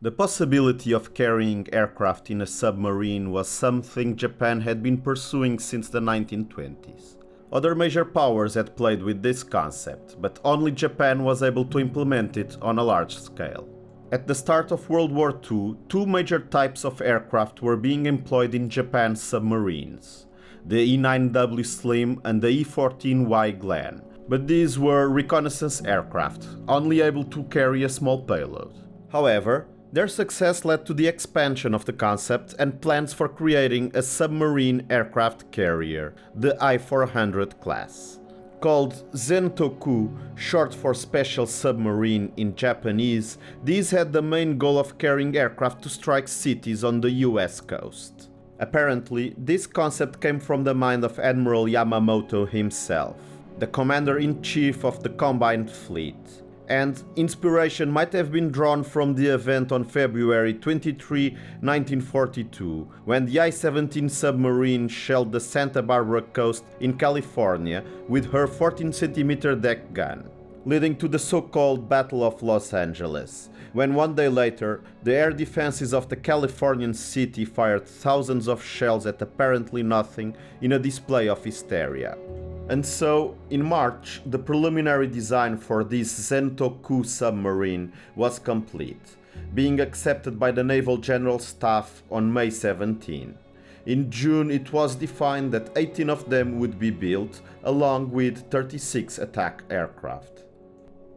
The possibility of carrying aircraft in a submarine was something Japan had been pursuing since the 1920s. Other major powers had played with this concept, but only Japan was able to implement it on a large scale. At the start of World War II, two major types of aircraft were being employed in Japan's submarines: the E-9W Slim and the E-14Y Glen, but these were reconnaissance aircraft, only able to carry a small payload. However, their success led to the expansion of the concept and plans for creating a submarine aircraft carrier, the I-400 class. Called Zentoku, short for Special Submarine in Japanese, these had the main goal of carrying aircraft to strike cities on the US coast. Apparently, this concept came from the mind of Admiral Yamamoto himself, the commander-in-chief of the Combined Fleet, and inspiration might have been drawn from the event on February 23, 1942, when the I-17 submarine shelled the Santa Barbara coast in California with her 14cm deck gun, leading to the so-called Battle of Los Angeles, when 1 day later the air defenses of the Californian city fired thousands of shells at apparently nothing in a display of hysteria. And so, in March, the preliminary design for this Zentoku submarine was complete, being accepted by the Naval General Staff on May 17. In June, it was defined that 18 of them would be built, along with 36 attack aircraft.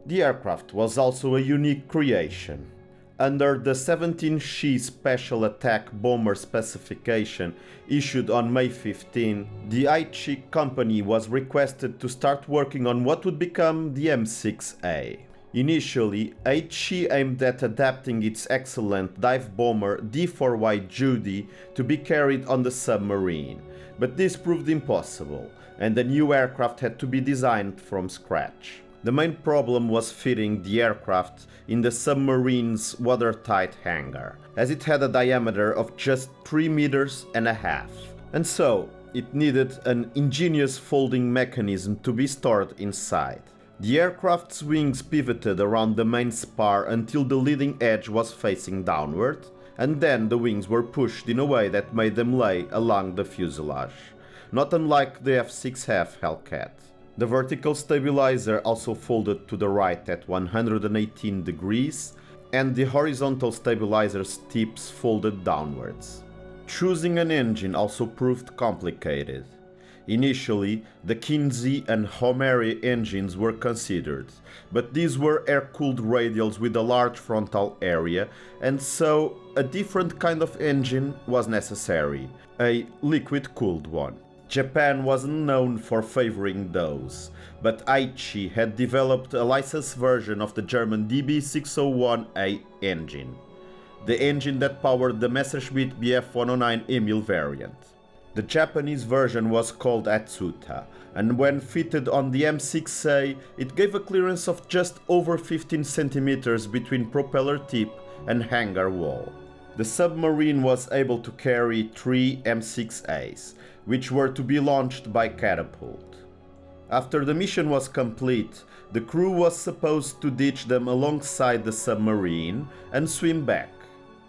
The aircraft was also a unique creation. Under the 17 Special Attack Bomber specification issued on May 15, the Aichi company was requested to start working on what would become the M6A. Initially, Aichi aimed at adapting its excellent dive bomber D4Y Judy to be carried on the submarine, but this proved impossible, and a new aircraft had to be designed from scratch. The main problem was fitting the aircraft in the submarine's watertight hangar, as it had a diameter of just 3.5 meters, and so it needed an ingenious folding mechanism to be stored inside. The aircraft's wings pivoted around the main spar until the leading edge was facing downward, and then the wings were pushed in a way that made them lay along the fuselage, not unlike the F-6F Hellcat. The vertical stabilizer also folded to the right at 118 degrees, and the horizontal stabilizer's tips folded downwards. Choosing an engine also proved complicated. Initially, the Kinzie and Homeri engines were considered, but these were air-cooled radials with a large frontal area, and so a different kind of engine was necessary, a liquid-cooled one. Japan wasn't known for favoring those, but Aichi had developed a licensed version of the German DB601A engine, the engine that powered the Messerschmitt Bf 109 Emil variant. The Japanese version was called Atsuta, and when fitted on the M6A, it gave a clearance of just over 15 centimeters between propeller tip and hangar wall. The submarine was able to carry 3 M6As, which were to be launched by catapult. After the mission was complete, the crew was supposed to ditch them alongside the submarine and swim back.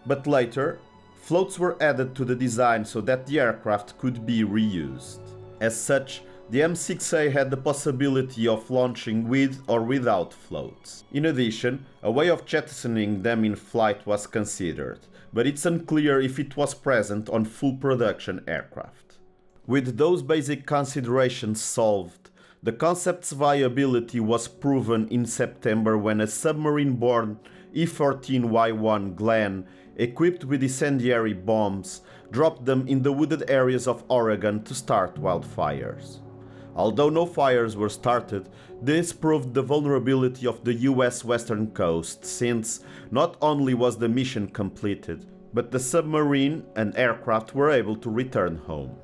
But later, floats were added to the design so that the aircraft could be reused. As such, the M6A had the possibility of launching with or without floats. In addition, a way of jettisoning them in flight was considered, but it's unclear if it was present on full production aircraft. With those basic considerations solved, the concept's viability was proven in September when a submarine-borne E-14Y1 Glen, equipped with incendiary bombs, dropped them in the wooded areas of Oregon to start wildfires. Although no fires were started, this proved the vulnerability of the US western coast, since not only was the mission completed, but the submarine and aircraft were able to return home.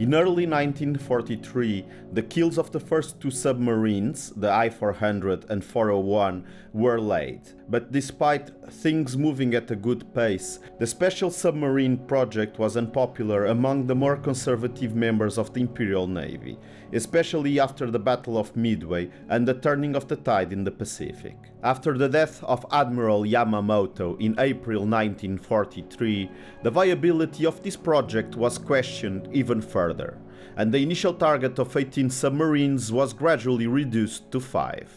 In early 1943, the keels of the first two submarines, the I-400 and 401, were laid, But despite things moving at a good pace, the Special Submarine project was unpopular among the more conservative members of the Imperial Navy, especially after the Battle of Midway and the turning of the tide in the Pacific. After the death of Admiral Yamamoto in April 1943, the viability of this project was questioned even further, and the initial target of 18 submarines was gradually reduced to 5.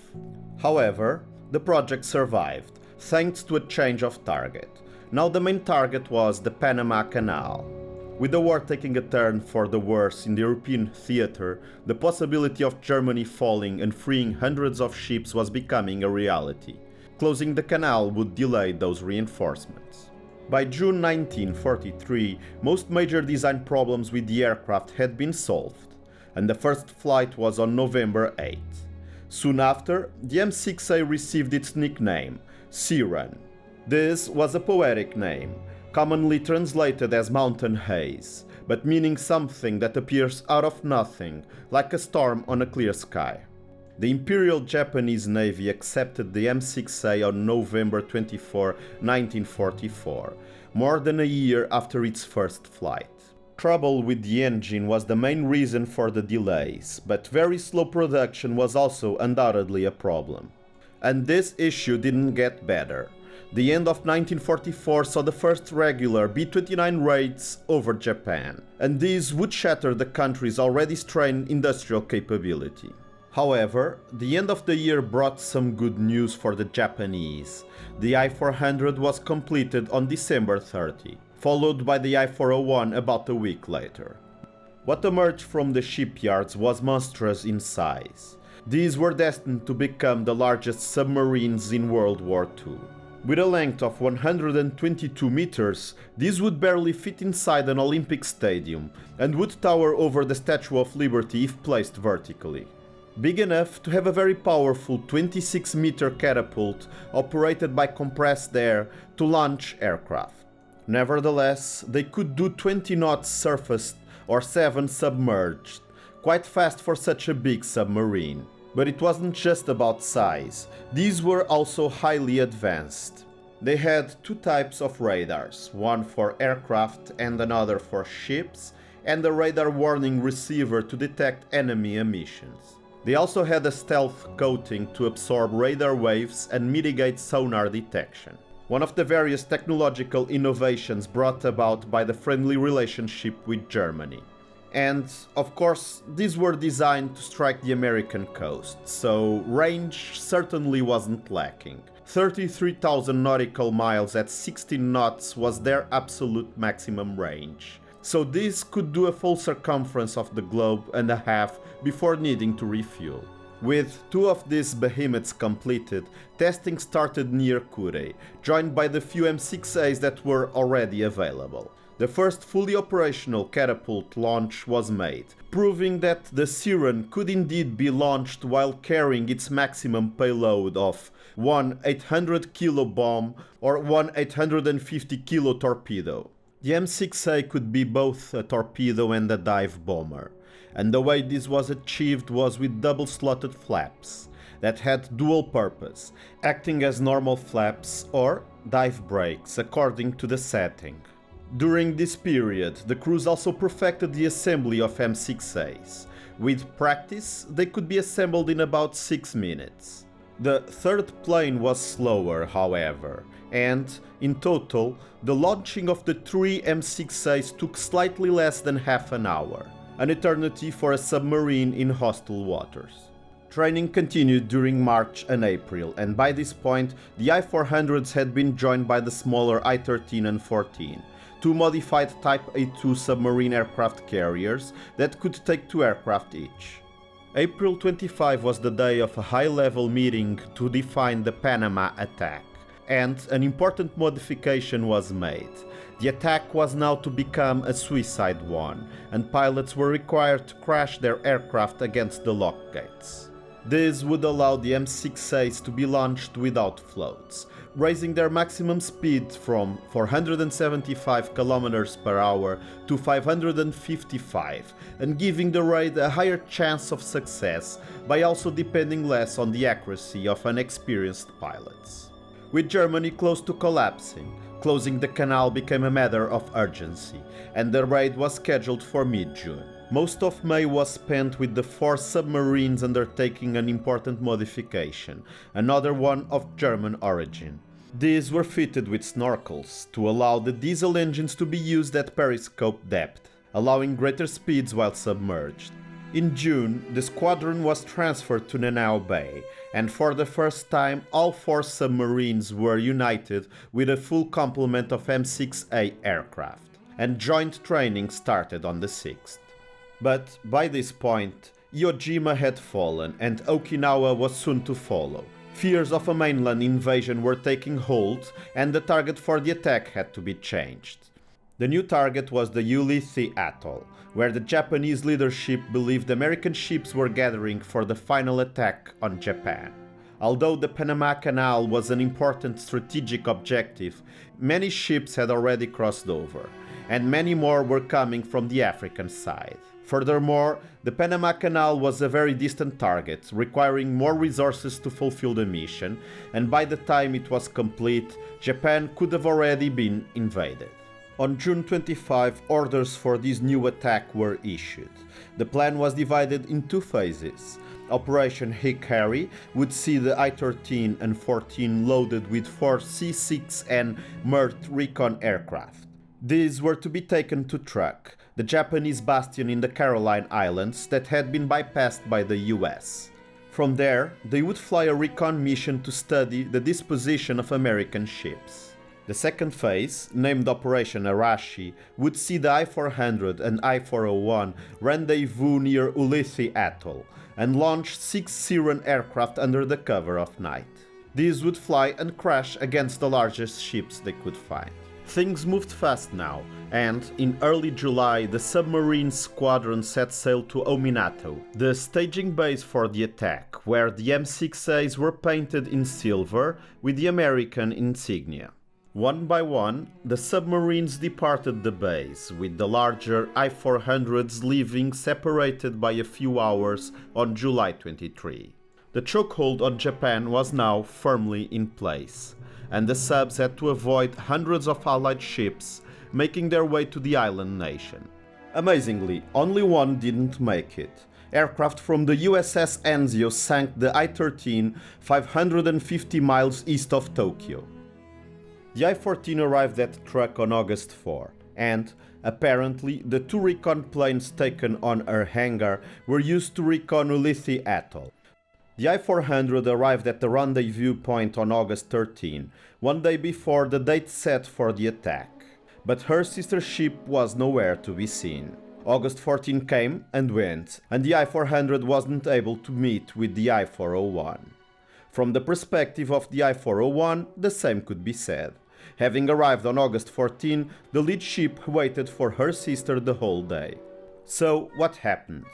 However, the project survived, thanks to a change of target. Now the main target was the Panama Canal. With the war taking a turn for the worse in the European theater, the possibility of Germany falling and freeing hundreds of ships was becoming a reality. Closing the canal would delay those reinforcements. By June 1943, most major design problems with the aircraft had been solved, and the first flight was on November 8. Soon after, the M6A received its nickname, Seiran. This was a poetic name, commonly translated as mountain haze, but meaning something that appears out of nothing, like a storm on a clear sky. The Imperial Japanese Navy accepted the M6A on November 24, 1944, more than a year after its first flight. Trouble with the engine was the main reason for the delays, but very slow production was also undoubtedly a problem. And this issue didn't get better. The end of 1944 saw the first regular B-29 raids over Japan, and these would shatter the country's already strained industrial capability. However, the end of the year brought some good news for the Japanese. The I-400 was completed on December 30. Followed by the I-401 about a week later. What emerged from the shipyards was monstrous in size. These were destined to become the largest submarines in World War II. With a length of 122 meters, these would barely fit inside an Olympic stadium and would tower over the Statue of Liberty if placed vertically. Big enough to have a very powerful 26-meter catapult operated by compressed air to launch aircraft. Nevertheless, they could do 20 knots surfaced or 7 submerged, quite fast for such a big submarine. But it wasn't just about size, these were also highly advanced. They had 2 types of radars, one for aircraft and another for ships, and a radar warning receiver to detect enemy emissions. They also had a stealth coating to absorb radar waves and mitigate sonar detection. One of the various technological innovations brought about by the friendly relationship with Germany. And, of course, these were designed to strike the American coast, so range certainly wasn't lacking. 33,000 nautical miles at 16 knots was their absolute maximum range. So these could do a full circumference of the globe and a half before needing to refuel. With 2 of these behemoths completed, testing started near Kurenai, joined by the few M6As that were already available. The first fully operational catapult launch was made, proving that the Seiran could indeed be launched while carrying its maximum payload of one 800 kilo bomb or one 850 kilo torpedo. The M6A could be both a torpedo and a dive bomber, and the way this was achieved was with double-slotted flaps that had dual purpose, acting as normal flaps or dive brakes according to the setting. During this period, the crews also perfected the assembly of M6As. With practice, they could be assembled in about 6 minutes. The third plane was slower, however, and, in total, the launching of the 3 M6As took slightly less than half an hour, an eternity for a submarine in hostile waters. Training continued during March and April, and by this point, the I-400s had been joined by the smaller I-13 and 14, 2 modified Type A2 submarine aircraft carriers that could take 2 aircraft each. April 25 was the day of a high-level meeting to define the Panama attack, and an important modification was made. The attack was now to become a suicide one, and pilots were required to crash their aircraft against the lock gates. This would allow the M6As to be launched without floats, raising their maximum speed from 475 km per hour to 555, and giving the raid a higher chance of success by also depending less on the accuracy of inexperienced pilots. With Germany close to collapsing, closing the canal became a matter of urgency, and the raid was scheduled for mid-June. Most of May was spent with the 4 submarines undertaking an important modification, another one of German origin. These were fitted with snorkels to allow the diesel engines to be used at periscope depth, allowing greater speeds while submerged. In June, the squadron was transferred to Nanao Bay, and for the first time all 4 submarines were united with a full complement of M6A aircraft, and joint training started on the 6th. But by this point, Iwo Jima had fallen and Okinawa was soon to follow. Fears of a mainland invasion were taking hold and the target for the attack had to be changed. The new target was the Ulithi Atoll, where the Japanese leadership believed American ships were gathering for the final attack on Japan. Although the Panama Canal was an important strategic objective, many ships had already crossed over, and many more were coming from the African side. Furthermore, the Panama Canal was a very distant target, requiring more resources to fulfill the mission, and by the time it was complete, Japan could have already been invaded. On June 25, orders for this new attack were issued. The plan was divided in 2 phases. Operation Hikari would see the I-13 and 14 loaded with 4 C-6N MERT recon aircraft. These were to be taken to Truk, the Japanese bastion in the Caroline Islands that had been bypassed by the US. From there, they would fly a recon mission to study the disposition of American ships. The second phase, named Operation Arashi, would see the I-400 and I-401 rendezvous near Ulithi Atoll and launch 6 Seiran aircraft under the cover of night. These would fly and crash against the largest ships they could find. Things moved fast now, and in early July the submarine squadron set sail to Ominato, the staging base for the attack, where the M6As were painted in silver with the American insignia. One by one, the submarines departed the base, with the larger I-400s leaving separated by a few hours on July 23. The chokehold on Japan was now firmly in place, and the subs had to avoid hundreds of Allied ships making their way to the island nation. Amazingly, only one didn't make it. Aircraft from the USS Anzio sank the I-13 550 miles east of Tokyo. The I-14 arrived at Truk on August 4, and, apparently, the 2 recon planes taken on her hangar were used to recon Ulithi Atoll. The I-400 arrived at the rendezvous point on August 13, one day before the date set for the attack, but her sister ship was nowhere to be seen. August 14 came and went, and the I-400 wasn't able to meet with the I-401. From the perspective of the I-401, the same could be said. Having arrived on August 14, the lead ship waited for her sister the whole day. So, what happened?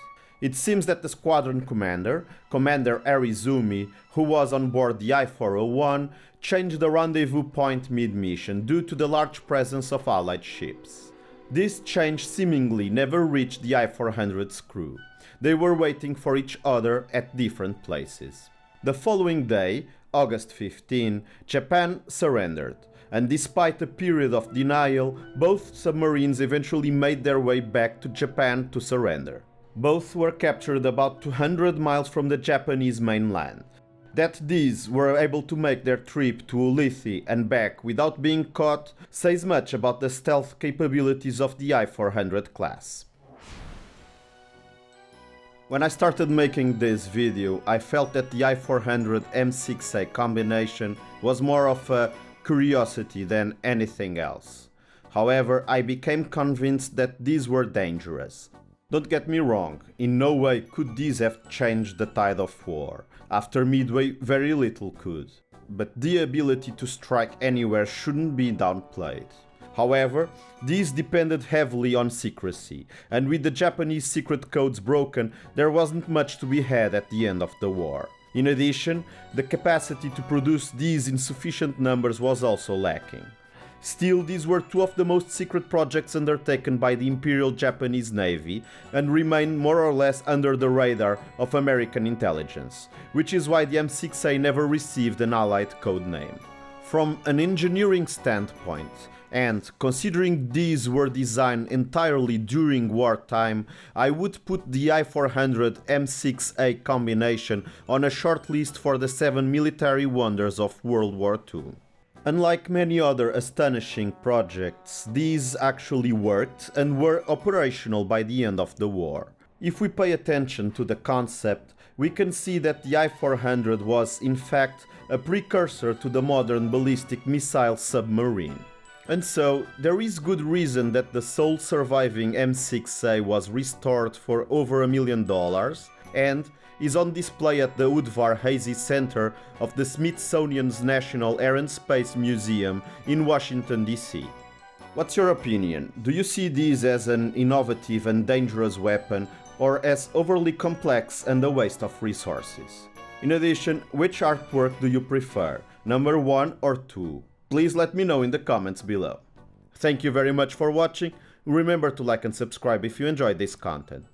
It seems that the squadron commander, Commander Arizumi, who was on board the I-401, changed the rendezvous point mid-mission due to the large presence of Allied ships. This change seemingly never reached the I-400's crew. They were waiting for each other at different places. The following day, August 15, Japan surrendered, and despite a period of denial, both submarines eventually made their way back to Japan to surrender. Both were captured about 200 miles from the Japanese mainland. That these were able to make their trip to Ulithi and back without being caught says much about the stealth capabilities of the I-400 class. When I started making this video, I felt that the I-400 M6A combination was more of a curiosity than anything else. However, I became convinced that these were dangerous. Don't get me wrong, in no way could these have changed the tide of war. After Midway, very little could. But the ability to strike anywhere shouldn't be downplayed. However, these depended heavily on secrecy, and with the Japanese secret codes broken, there wasn't much to be had at the end of the war. In addition, the capacity to produce these in sufficient numbers was also lacking. Still, these were 2 of the most secret projects undertaken by the Imperial Japanese Navy and remain more or less under the radar of American intelligence, which is why the M6A never received an Allied code name. From an engineering standpoint, and considering these were designed entirely during wartime, I would put the I-400 M6A combination on a short list for the 7 military wonders of World War II. Unlike many other astonishing projects, these actually worked and were operational by the end of the war. If we pay attention to the concept, we can see that the I-400 was in fact a precursor to the modern ballistic missile submarine. And so, there is good reason that the sole surviving M6A was restored for over $1 million and is on display at the Udvar Hazy Center of the Smithsonian's National Air and Space Museum in Washington, D.C. What's your opinion? Do you see these as an innovative and dangerous weapon, or as overly complex and a waste of resources? In addition, which artwork do you prefer, number 1 or 2? Please let me know in the comments below. Thank you very much for watching. Remember to like and subscribe if you enjoyed this content.